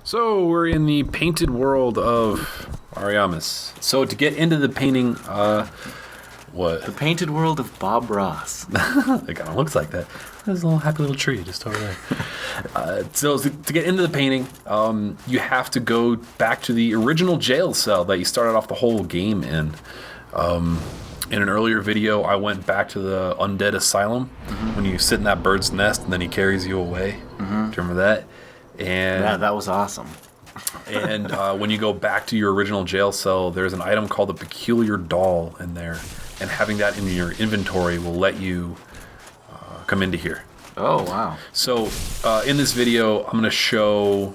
So we're in the painted world of Ariamis. So to get into the painting, what? The painted world of Bob Ross. It kind of looks like that. There's a little happy little tree just over there. So to get into the painting, you have to go back to the original jail cell that you started off the whole game in. In an earlier video, I went back to the undead asylum when you sit in that bird's nest and then he carries you away. Do you remember that? And Yeah, that was awesome. And when you go back to your original jail cell, there's an item called the Peculiar Doll in there. And having that in your inventory will let you come into here. Oh, wow. So in this video, I'm going to show...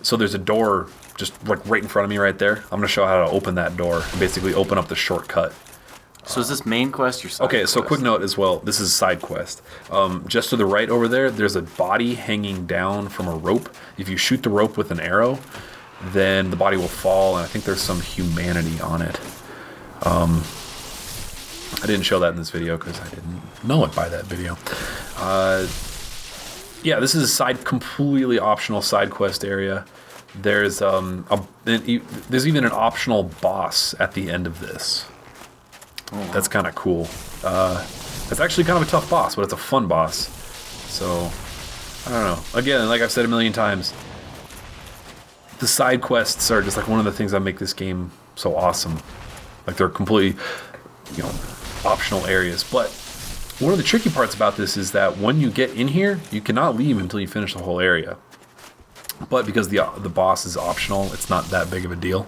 So there's a door just like right in front of me right there. I'm going to show how to open that door and basically open up the shortcut. So is this main quest or side Okay, quest? so quick note as well. This is a side quest. Just to the right over there, there's a body hanging down from a rope. If you shoot the rope with an arrow, then the body will fall, and I think there's some humanity on it. I didn't show that in this video because I didn't know it by that video. Yeah, this is a completely optional side quest area. There's there's even an optional boss at the end of this. Oh, wow. That's kind of cool. It's actually kind of a tough boss, but it's a fun boss. So, I don't know. Again, like I've said a million times, the side quests are just like one of the things that make this game so awesome. Like they're completely, optional areas. But one of the tricky parts about this is that when you get in here, you cannot leave until you finish the whole area. But because the boss is optional, it's not that big of a deal.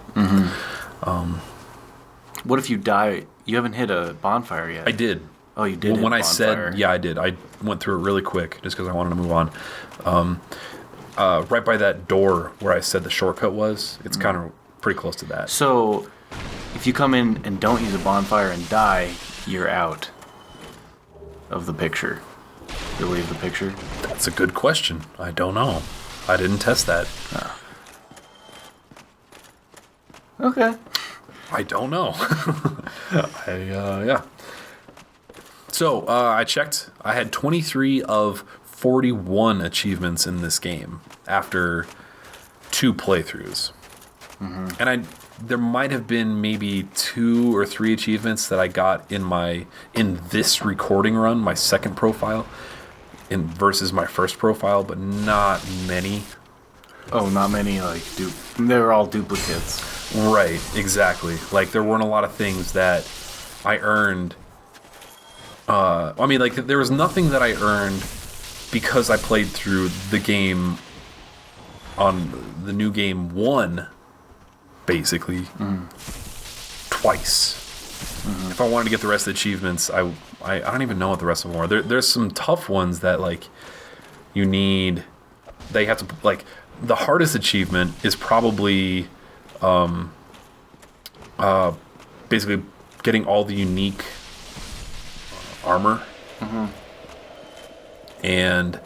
What if you die? You haven't hit a bonfire yet. I did. Oh, you did. Well, hit when a I bonfire. said, yeah, I did. I went through it really quick just because I wanted to move on. Right by that door where I said the shortcut was, it's kind of pretty close to that. So, if you come in and don't use a bonfire and die, you're out of the picture. You leave the picture. That's a good question. I don't know. I didn't test that. Okay. I don't know. Yeah. So, I checked. I had 23 of 41 achievements in this game after 2 playthroughs. And there might have been maybe 2 or 3 achievements that I got in this recording run, my second profile, versus my first profile, but not many. Oh, not many, they're all duplicates. Right, exactly. Like, there weren't a lot of things that I earned. There was nothing that I earned because I played through the game on the new game 1, basically, twice. If I wanted to get the rest of the achievements, I don't even know what the rest of them are. There's some tough ones that, they have to, the hardest achievement is probably... basically getting all the unique armor. And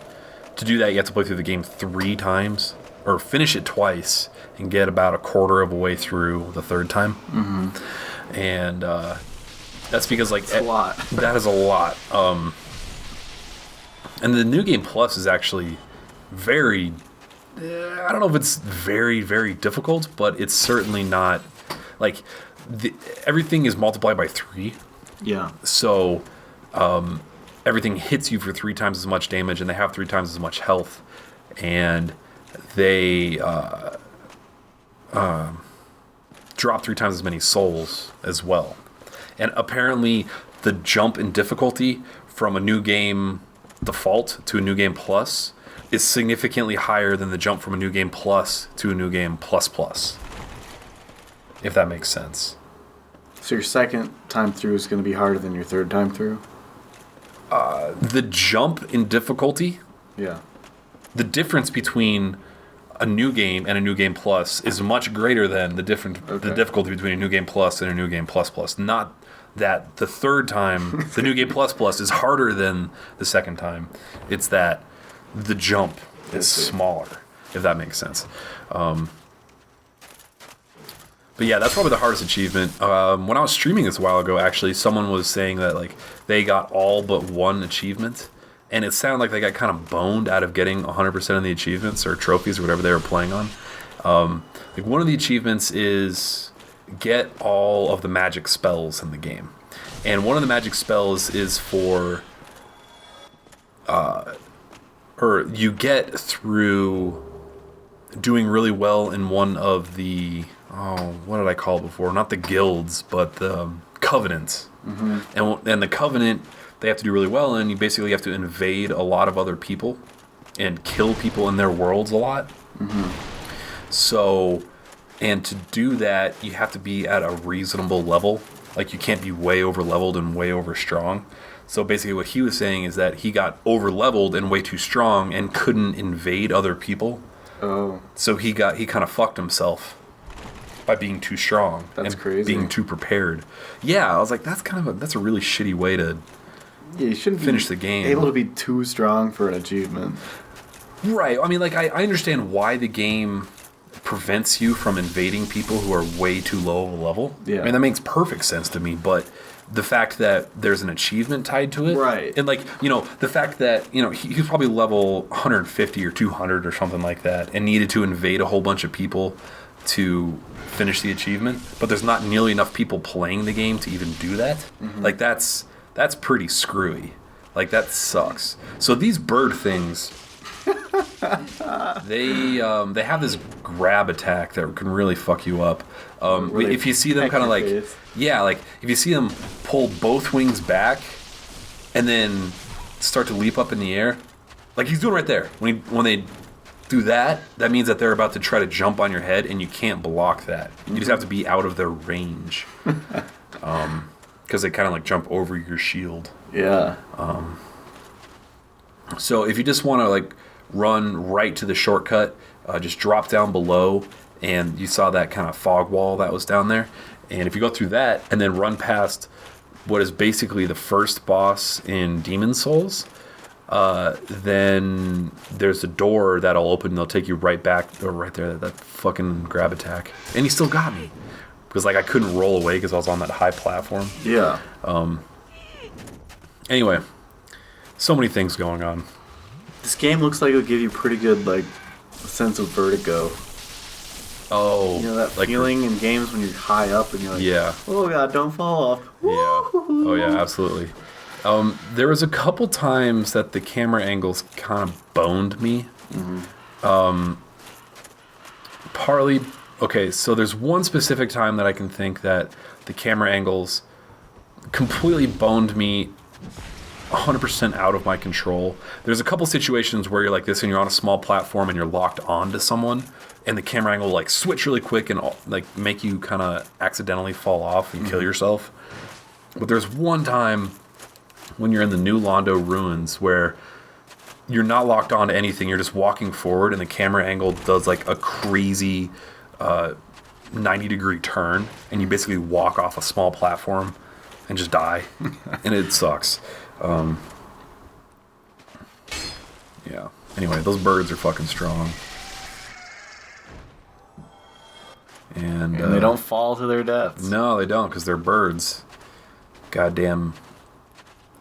to do that, you have to play through the game 3 times, or finish it twice, and get about a quarter of a way through the third time. And that's because, That's a lot. that is a lot. And the New Game Plus is actually very... I don't know if it's very, very difficult, but it's certainly not... everything is multiplied by 3. Yeah. So everything hits you for 3 times as much damage, and they have 3 times as much health. And they drop 3 times as many souls as well. And apparently the jump in difficulty from a New Game Default to a New Game Plus is significantly higher than the jump from a New Game Plus to a New Game Plus Plus. If that makes sense. So your second time through is going to be harder than your third time through? The jump in difficulty, Yeah. the difference between a New Game and a New Game Plus is much greater than the difficulty between a New Game Plus and a New Game Plus Plus. Not that the third time, the New Game Plus Plus is harder than the second time. It's that the jump is smaller, if that makes sense. But yeah, that's probably the hardest achievement. When I was streaming this a while ago, actually, someone was saying that they got all but 1 achievement, and it sounded like they got kind of boned out of getting 100% of the achievements or trophies or whatever they were playing on. Like one of the achievements is get all of the magic spells in the game, and one of the magic spells is for, or you get through doing really well in one of the, what did I call it before? Not the guilds, but the covenants. And the covenant, they have to do really well, and you basically have to invade a lot of other people and kill people in their worlds a lot. So, and to do that, you have to be at a reasonable level. Like, you can't be way over leveled and way over strong. So basically what he was saying is that he got over leveled and way too strong and couldn't invade other people. Oh. So he kind of fucked himself by being too strong. That's and crazy. Being too prepared. Yeah, I was like, that's a really shitty way to you shouldn't finish the game. Able to be too strong for an achievement. Right. I mean, like, I understand why the game prevents you from invading people who are way too low of a level. Yeah. I mean, that makes perfect sense to me, but the fact that there's an achievement tied to it. Right. And, like, you know, the fact that, you know, he was probably level 150 or 200 or something like that and needed to invade a whole bunch of people to finish the achievement, but there's not nearly enough people playing the game to even do that. Like, that's pretty screwy. Like, that sucks. So these bird things, they have this grab attack that can really fuck you up. Really if you see them kind of like, face. yeah, like if you see them pull both wings back and then start to leap up in the air, like he's doing right there. When they do that, that means that they're about to try to jump on your head, and you can't block that. You just have to be out of their range, because they kind of like jump over your shield. Yeah. So if you just want to like run right to the shortcut, just drop down below, and you saw that kind of fog wall that was down there. And if you go through that and then run past what is basically the first boss in Demon Souls, then there's a door that'll open and they'll take you right back, or right there, that fucking grab attack. And he still got me. Because like I couldn't roll away because I was on that high platform. Yeah. Anyway, so many things going on. This game looks like it'll give you pretty good, like, sense of vertigo. Oh. You know that like feeling in games when you're high up and you're like, yeah. oh god, don't fall off. Yeah. Oh yeah, absolutely. There was a couple times that the camera angles kind of boned me. Partly, okay, so there's one specific time that I can think that the camera angles completely boned me 100% out of my control. There's a couple situations where you're like this and you're on a small platform and you're locked onto someone, and the camera angle will like switch really quick and like make you kind of accidentally fall off and kill yourself. But there's one time when you're in the New Londo ruins where you're not locked onto anything, you're just walking forward and the camera angle does like a crazy 90-degree turn, and you basically walk off a small platform and just die. And it sucks. Yeah. Anyway, those birds are fucking strong. And they don't fall to their deaths. No, they don't, because they're birds. Goddamn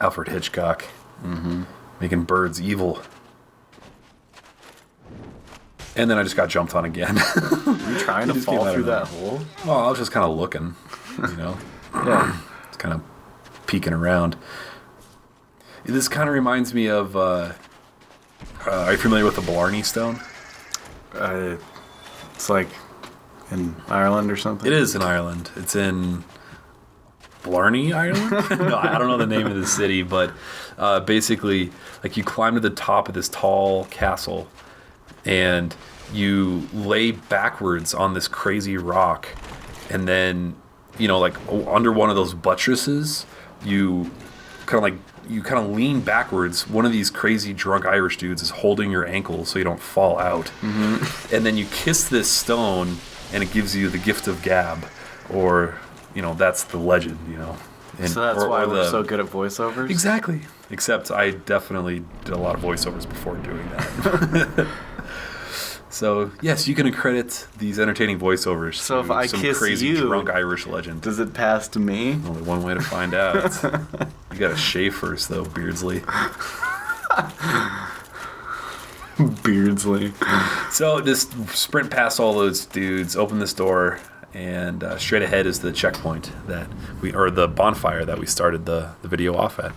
Alfred Hitchcock. Making birds evil. And then I just got jumped on again. Are you trying to just fall came out through of that nowhere. hole? Well, I was just kind of looking, you know. Yeah. Just kind of peeking around. This kind of reminds me of, are you familiar with the Blarney Stone? It's like in Ireland or something? It is in Ireland. It's in Blarney, Ireland? No, I don't know the name of the city, but basically, like, you climb to the top of this tall castle, and you lay backwards on this crazy rock, and then, you know, like, under one of those buttresses, you kind of lean backwards. One of these crazy drunk Irish dudes is holding your ankle so you don't fall out. And then you kiss this stone, and it gives you the gift of gab, or, you know, that's the legend, you know. And, So that's why we're so good at voiceovers? Exactly. Except I definitely did a lot of voiceovers before doing that. So, yes, you can accredit these entertaining voiceovers So to if I some kiss crazy you, drunk Irish legend. Does it pass to me? Only one way to find out. You gotta shave first, though, Beardsley. Beardsley. So just sprint past all those dudes, open this door, and straight ahead is the checkpoint or the bonfire that we started the video off at.